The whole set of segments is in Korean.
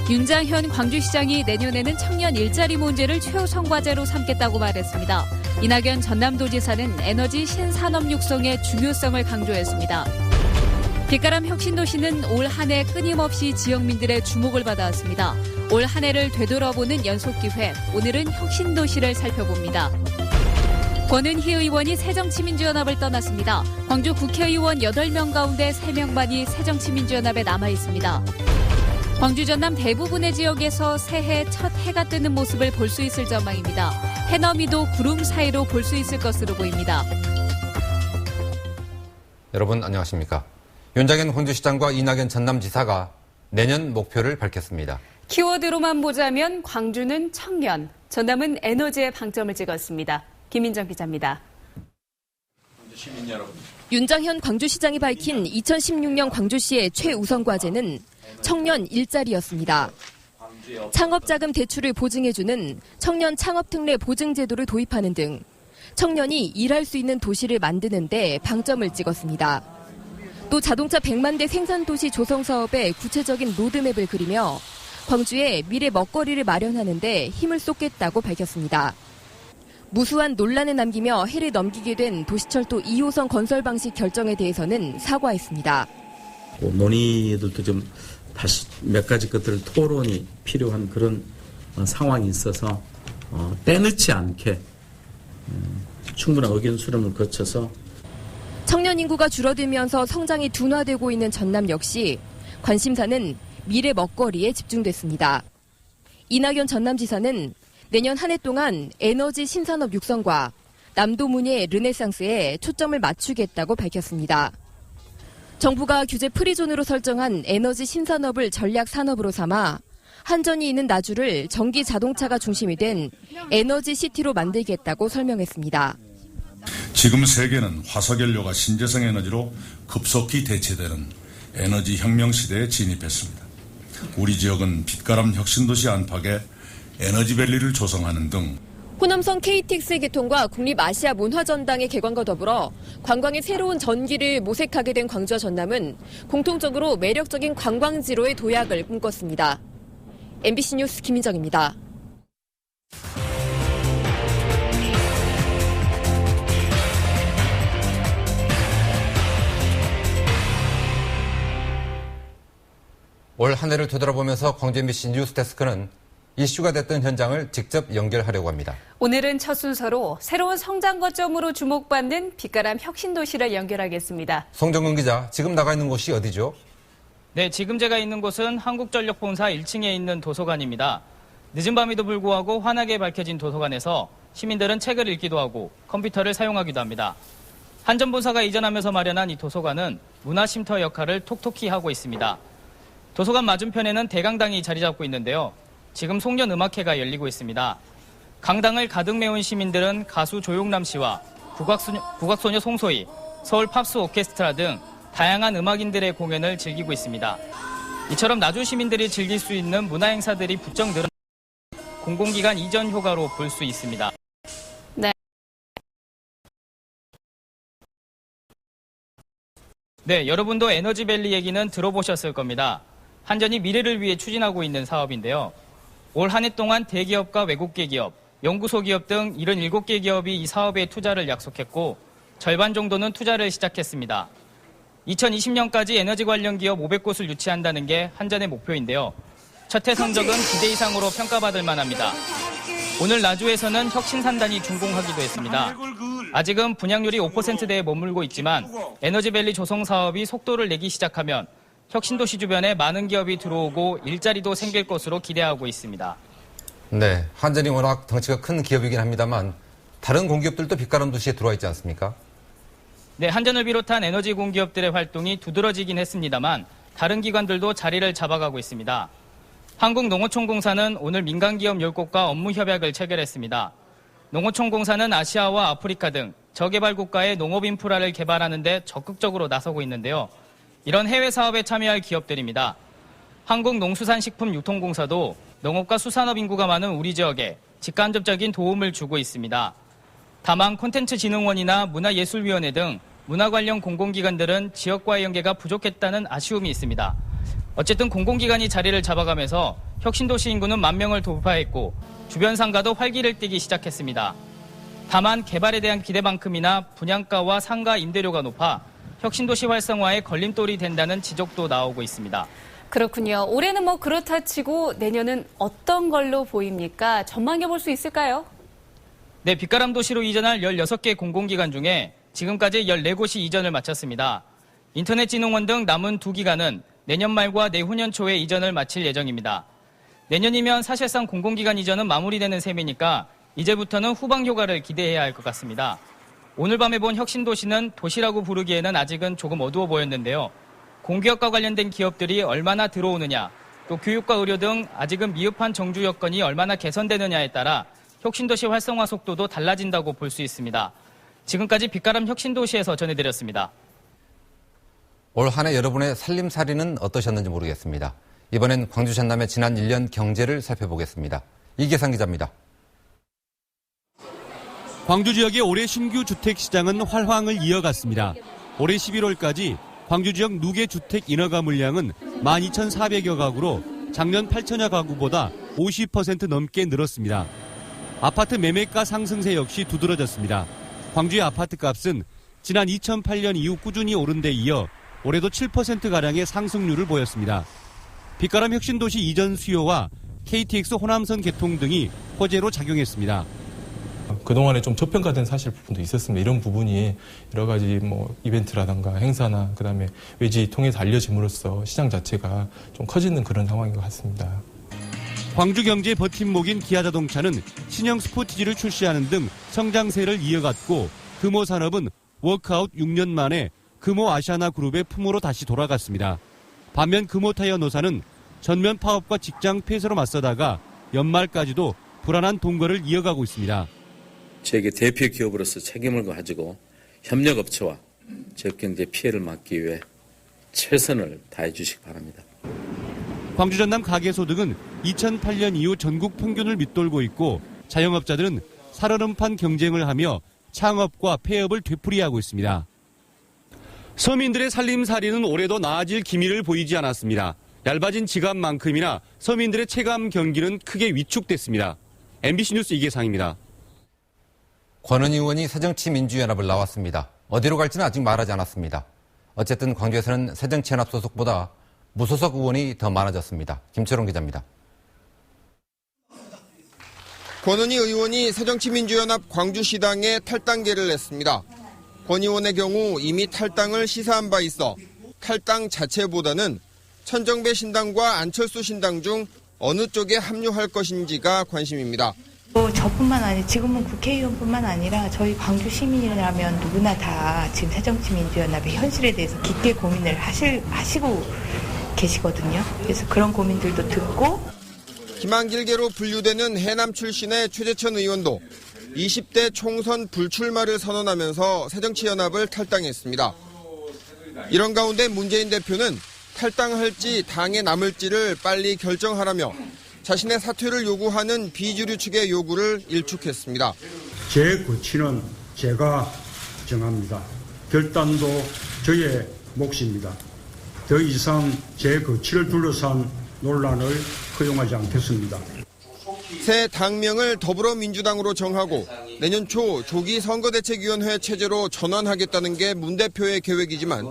윤장현 광주시장이 내년에는 청년 일자리 문제를 최우선 과제로 삼겠다고 말했습니다. 이낙연 전남도지사는 에너지 신산업 육성의 중요성을 강조했습니다. 빛가람 혁신도시는 올 한 해 끊임없이 지역민들의 주목을 받아왔습니다. 올 한 해를 되돌아보는 연속기회, 오늘은 혁신도시를 살펴봅니다. 권은희 의원이 새정치민주연합을 떠났습니다. 광주 국회의원 8명 가운데 3명만이 새정치민주연합에 남아있습니다. 광주 전남 대부분의 지역에서 새해 첫 해가 뜨는 모습을 볼 수 있을 전망입니다. 해넘이도 구름 사이로 볼 수 있을 것으로 보입니다. 여러분 안녕하십니까. 윤장현 광주시장과 이낙연 전남지사가 내년 목표를 밝혔습니다. 키워드로만 보자면 광주는 청년, 전남은 에너지에 방점을 찍었습니다. 김민정 기자입니다. 시민 여러분. 윤장현 광주시장이 밝힌 2016년 광주시의 최우선 과제는 청년 일자리였습니다. 창업자금 대출을 보증해주는 청년 창업특례 보증제도를 도입하는 등 청년이 일할 수 있는 도시를 만드는 데 방점을 찍었습니다. 또 자동차 100만 대 생산도시 조성 사업의 구체적인 로드맵을 그리며 광주의 미래 먹거리를 마련하는 데 힘을 쏟겠다고 밝혔습니다. 무수한 논란을 남기며 해를 넘기게 된 도시철도 2호선 건설 방식 결정에 대해서는 사과했습니다. 논의들도 좀 다시 몇 가지 것들을 토론이 필요한 그런 상황이 있어서 때늦지 않게 충분한 의견 수렴을 거쳐서 청년 인구가 줄어들면서 성장이 둔화되고 있는 전남 역시 관심사는 미래 먹거리에 집중됐습니다. 이낙연 전남지사는 내년 한 해 동안 에너지 신산업 육성과 남도문의 르네상스에 초점을 맞추겠다고 밝혔습니다. 정부가 규제 프리존으로 설정한 에너지 신산업을 전략 산업으로 삼아 한전이 있는 나주를 전기 자동차가 중심이 된 에너지 시티로 만들겠다고 설명했습니다. 지금 세계는 화석연료가 신재생 에너지로 급속히 대체되는 에너지 혁명 시대에 진입했습니다. 우리 지역은 빛가람 혁신도시 안팎에 에너지밸리를 조성하는 등 호남선 KTX의 개통과 국립아시아 문화전당의 개관과 더불어 관광의 새로운 전기를 모색하게 된 광주와 전남은 공통적으로 매력적인 관광지로의 도약을 꿈꿨습니다. MBC 뉴스 김민정입니다. 올 한 해를 되돌아보면서 광주 MBC 뉴스데스크는 이슈가 됐던 현장을 직접 연결하려고 합니다. 오늘은 첫 순서로 새로운 성장 거점으로 주목받는 빛가람 혁신도시를 연결하겠습니다. 송정근 기자, 지금 나가 있는 곳이 어디죠? 네, 지금 제가 있는 곳은 한국전력 본사 1층에 있는 도서관입니다. 늦은 밤에도 불구하고 환하게 밝혀진 도서관에서 시민들은 책을 읽기도 하고 컴퓨터를 사용하기도 합니다. 한전본사가 이전하면서 마련한 이 도서관은 문화쉼터 역할을 톡톡히 하고 있습니다. 도서관 맞은편에는 대강당이 자리 잡고 있는데요. 지금 송년음악회가 열리고 있습니다. 강당을 가득 메운 시민들은 가수 조용남 씨와 국악소녀 송소희, 서울 팝스 오케스트라 등 다양한 음악인들의 공연을 즐기고 있습니다. 이처럼 나주 시민들이 즐길 수 있는 문화 행사들이 부쩍 늘어난 공공기관 이전 효과로 볼 수 있습니다. 네, 여러분도 에너지밸리 얘기는 들어보셨을 겁니다. 한전이 미래를 위해 추진하고 있는 사업인데요. 올 한 해 동안 대기업과 외국계 기업, 연구소 기업 등 77개 기업이 이 사업에 투자를 약속했고 절반 정도는 투자를 시작했습니다. 2020년까지 에너지 관련 기업 500곳을 유치한다는 게 한전의 목표인데요. 첫 해 성적은 기대 이상으로 평가받을 만합니다. 오늘 나주에서는 혁신산단이 준공하기도 했습니다. 아직은 분양률이 5%대에 머물고 있지만 에너지밸리 조성 사업이 속도를 내기 시작하면 혁신도시 주변에 많은 기업이 들어오고 일자리도 생길 것으로 기대하고 있습니다. 네, 한전이 워낙 덩치가 큰 기업이긴 합니다만 다른 공기업들도 빛가람 도시에 들어와 있지 않습니까? 네, 한전을 비롯한 에너지 공기업들의 활동이 두드러지긴 했습니다만 다른 기관들도 자리를 잡아가고 있습니다. 한국농어촌공사는 오늘 민간기업 10곳과 업무 협약을 체결했습니다. 농어촌공사는 아시아와 아프리카 등 저개발 국가의 농업 인프라를 개발하는 데 적극적으로 나서고 있는데요. 이런 해외 사업에 참여할 기업들입니다. 한국농수산식품유통공사도 농업과 수산업 인구가 많은 우리 지역에 직간접적인 도움을 주고 있습니다. 다만 콘텐츠진흥원이나 문화예술위원회 등 문화 관련 공공기관들은 지역과의 연계가 부족했다는 아쉬움이 있습니다. 어쨌든 공공기관이 자리를 잡아가면서 혁신도시 인구는 10,000명을 돌파했고 주변 상가도 활기를 띠기 시작했습니다. 다만 개발에 대한 기대만큼이나 분양가와 상가 임대료가 높아 혁신도시 활성화에 걸림돌이 된다는 지적도 나오고 있습니다. 그렇군요. 올해는 뭐 그렇다 치고 내년은 어떤 걸로 보입니까? 전망해 볼 수 있을까요? 네, 빛가람 도시로 이전할 16개 공공기관 중에 지금까지 14곳이 이전을 마쳤습니다. 인터넷진흥원 등 남은 2기관은 내년 말과 내후년 초에 이전을 마칠 예정입니다. 내년이면 사실상 공공기관 이전은 마무리되는 셈이니까 이제부터는 후방 효과를 기대해야 할 것 같습니다. 오늘 밤에 본 혁신도시는 도시라고 부르기에는 아직은 조금 어두워 보였는데요. 공기업과 관련된 기업들이 얼마나 들어오느냐, 또 교육과 의료 등 아직은 미흡한 정주 여건이 얼마나 개선되느냐에 따라 혁신도시 활성화 속도도 달라진다고 볼 수 있습니다. 지금까지 빛가람 혁신도시에서 전해드렸습니다. 올 한 해 여러분의 살림살이는 어떠셨는지 모르겠습니다. 이번엔 광주 전남의 지난 1년 경제를 살펴보겠습니다. 이계상 기자입니다. 광주 지역의 올해 신규 주택 시장은 활황을 이어갔습니다. 올해 11월까지 광주 지역 누계 주택 인허가 물량은 12,400여 가구로 작년 8천여 가구보다 50% 넘게 늘었습니다. 아파트 매매가 상승세 역시 두드러졌습니다. 광주의 아파트 값은 지난 2008년 이후 꾸준히 오른 데 이어 올해도 7%가량의 상승률을 보였습니다. 빛가람 혁신도시 이전 수요와 KTX 호남선 개통 등이 호재로 작용했습니다. 그동안에 좀 저평가된 사실 부분도 있었습니다. 이런 부분이 여러 가지 이벤트라든가 행사나 그다음에 외지 통해서 알려짐으로써 시장 자체가 좀 커지는 그런 상황인 것 같습니다. 광주 경제의 버팀목인 기아자동차는 신형 스포티지를 출시하는 등 성장세를 이어갔고 금호 산업은 워크아웃 6년 만에 금호 아시아나 그룹의 품으로 다시 돌아갔습니다. 반면 금호 타이어 노사는 전면 파업과 직장 폐쇄로 맞서다가 연말까지도 불안한 동거를 이어가고 있습니다. 저에게 대표 기업으로서 책임을 가지고 협력업체와 지역경제 피해를 막기 위해 최선을 다해 주시기 바랍니다. 광주 전남 가계소득은 2008년 이후 전국 평균을 밑돌고 있고 자영업자들은 살얼음판 경쟁을 하며 창업과 폐업을 되풀이하고 있습니다. 서민들의 살림살이는 올해도 나아질 기미를 보이지 않았습니다. 얇아진 지갑만큼이나 서민들의 체감 경기는 크게 위축됐습니다. MBC 뉴스 이계상입니다. 권은희 의원이 새정치민주연합을 나왔습니다. 어디로 갈지는 아직 말하지 않았습니다. 어쨌든 광주에서는 새정치연합 소속보다 무소속 의원이 더 많아졌습니다. 김철웅 기자입니다. 권은희 의원이 새정치민주연합 광주시당에 탈당계를 냈습니다. 권 의원의 경우 이미 탈당을 시사한 바 있어 탈당 자체보다는 천정배 신당과 안철수 신당 중 어느 쪽에 합류할 것인지가 관심입니다. 저뿐만 아니라 지금은 국회의원뿐만 아니라 저희 광주 시민이라면 누구나 다 지금 새정치민주연합의 현실에 대해서 깊게 고민을 하시고 계시거든요. 그래서 그런 고민들도 듣고. 김한길계로 분류되는 해남 출신의 최재천 의원도 20대 총선 불출마를 선언하면서 새정치연합을 탈당했습니다. 이런 가운데 문재인 대표는 탈당할지 당에 남을지를 빨리 결정하라며 자신의 사퇴를 요구하는 비주류 측의 요구를 일축했습니다. 제 거취는 제가 정합니다. 결단도 저의 몫입니다. 더 이상 제 거취를 둘러싼 논란을 허용하지 않겠습니다. 새 당명을 더불어민주당으로 정하고 내년 초 조기 선거대책위원회 체제로 전환하겠다는 게 문 대표의 계획이지만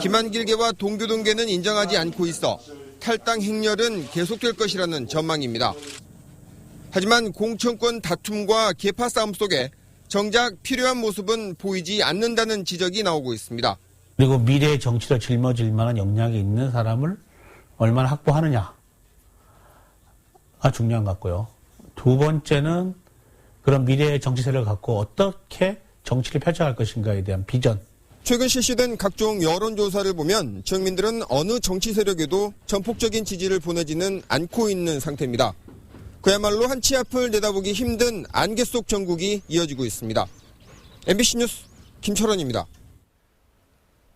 김한길계와 동교동계는 인정하지 않고 있어 탈당 행렬은 계속될 것이라는 전망입니다. 하지만 공천권 다툼과 계파 싸움 속에 정작 필요한 모습은 보이지 않는다는 지적이 나오고 있습니다. 그리고 미래의 정치를 짊어질 만한 역량이 있는 사람을 얼마나 확보하느냐가 중요한 것 같고요. 두 번째는 그런 미래의 정치 세력을 갖고 어떻게 정치를 펼쳐갈 것인가에 대한 비전. 최근 실시된 각종 여론조사를 보면 지역민들은 어느 정치 세력에도 전폭적인 지지를 보내지는 않고 있는 상태입니다. 그야말로 한 치 앞을 내다보기 힘든 안개 속 전국이 이어지고 있습니다. MBC 뉴스 김철원입니다.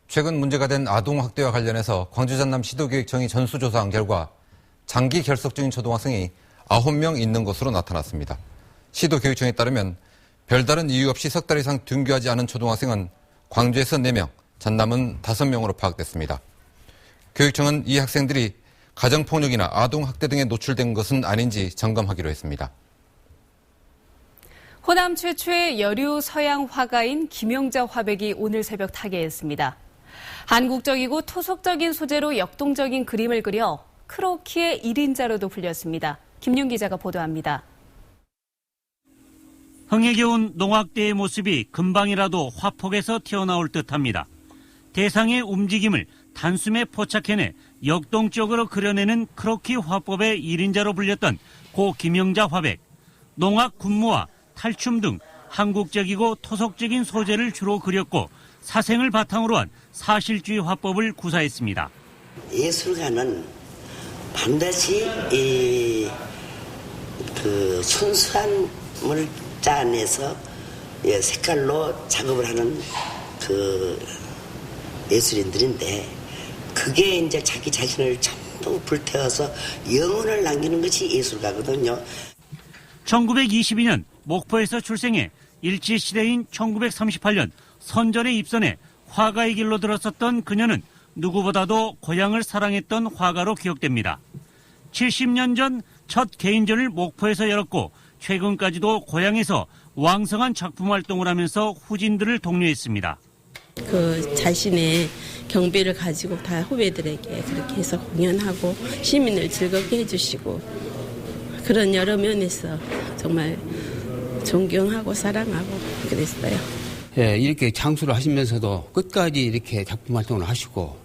최근 문제가 된 아동학대와 관련해서 광주 전남 시도교육청이 전수조사한 결과 장기 결석 중인 초등학생이 9명 있는 것으로 나타났습니다. 시도교육청에 따르면 별다른 이유 없이 석 달 이상 등교하지 않은 초등학생은 광주에서 4명, 전남은 5명으로 파악됐습니다. 교육청은 이 학생들이 가정폭력이나 아동학대 등에 노출된 것은 아닌지 점검하기로 했습니다. 호남 최초의 여류 서양 화가인 김영자 화백이 오늘 새벽 타계했습니다. 한국적이고 토속적인 소재로 역동적인 그림을 그려 크로키의 1인자로도 불렸습니다. 김윤 기자가 보도합니다. 흥에 겨운 농악대의 모습이 금방이라도 화폭에서 튀어나올 듯합니다. 대상의 움직임을 단숨에 포착해내 역동적으로 그려내는 크로키 화법의 1인자로 불렸던 고 김영자 화백. 농악 군무와 탈춤 등 한국적이고 토속적인 소재를 주로 그렸고 사생을 바탕으로 한 사실주의 화법을 구사했습니다. 예술가는 반드시 그 순수한 물자 안에서 색깔로 작업을 하는 그 예술인들인데 그게 이제 자기 자신을 전부 불태워서 영혼을 남기는 것이 예술가거든요. 1922년 목포에서 출생해 일제시대인 1938년 선전에 입선해 화가의 길로 들었었던 그녀는 누구보다도 고향을 사랑했던 화가로 기억됩니다. 70년 전 첫 개인전을 목포에서 열었고 최근까지도 고향에서 왕성한 작품 활동을 하면서 후진들을 독려했습니다. 그 자신의 경비를 가지고 다 후배들에게 그렇게 해서 공연하고 시민을 즐겁게 해주시고 그런 여러 면에서 정말 존경하고 사랑하고 그랬어요. 예, 이렇게 장수를 하시면서도 끝까지 이렇게 작품 활동을 하시고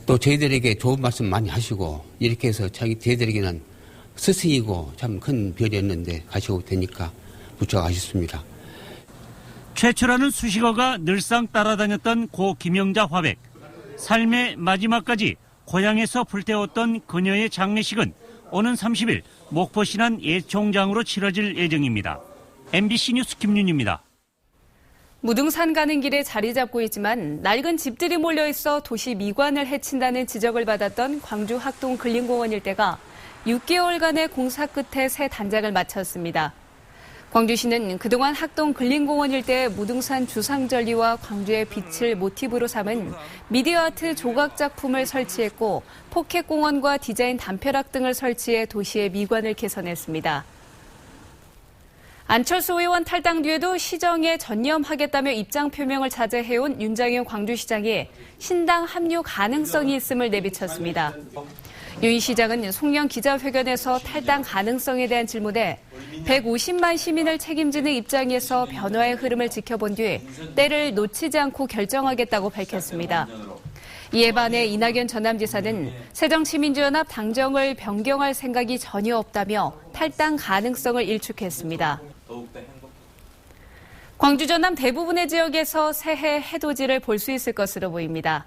또 저희들에게 좋은 말씀 많이 하시고 이렇게 해서 저희들에게는 스승이고 참 큰 별이었는데 가시고 되니까 무척 아쉽습니다. 최초라는 수식어가 늘상 따라다녔던 고 김영자 화백. 삶의 마지막까지 고향에서 불태웠던 그녀의 장례식은 오는 30일 목포 신안 예총장으로 치러질 예정입니다. MBC 뉴스 김윤입니다. 무등산 가는 길에 자리 잡고 있지만 낡은 집들이 몰려있어 도시 미관을 해친다는 지적을 받았던 광주 학동 근린공원 일대가 6개월간의 공사 끝에 새 단장을 마쳤습니다. 광주시는 그동안 학동 근린공원 일대의 무등산 주상절리와 광주의 빛을 모티브로 삼은 미디어 아트 조각 작품을 설치했고 포켓공원과 디자인 담벼락 등을 설치해 도시의 미관을 개선했습니다. 안철수 의원 탈당 뒤에도 시정에 전념하겠다며 입장 표명을 자제해온 윤장현 광주시장이 신당 합류 가능성이 있음을 내비쳤습니다. 윤 시장은 송년 기자회견에서 탈당 가능성에 대한 질문에 150만 시민을 책임지는 입장에서 변화의 흐름을 지켜본 뒤 때를 놓치지 않고 결정하겠다고 밝혔습니다. 이에 반해 이낙연 전남지사는 새정치민주연합 당정을 변경할 생각이 전혀 없다며 탈당 가능성을 일축했습니다. 광주 전남 대부분의 지역에서 새해 해돋이를 볼 수 있을 것으로 보입니다.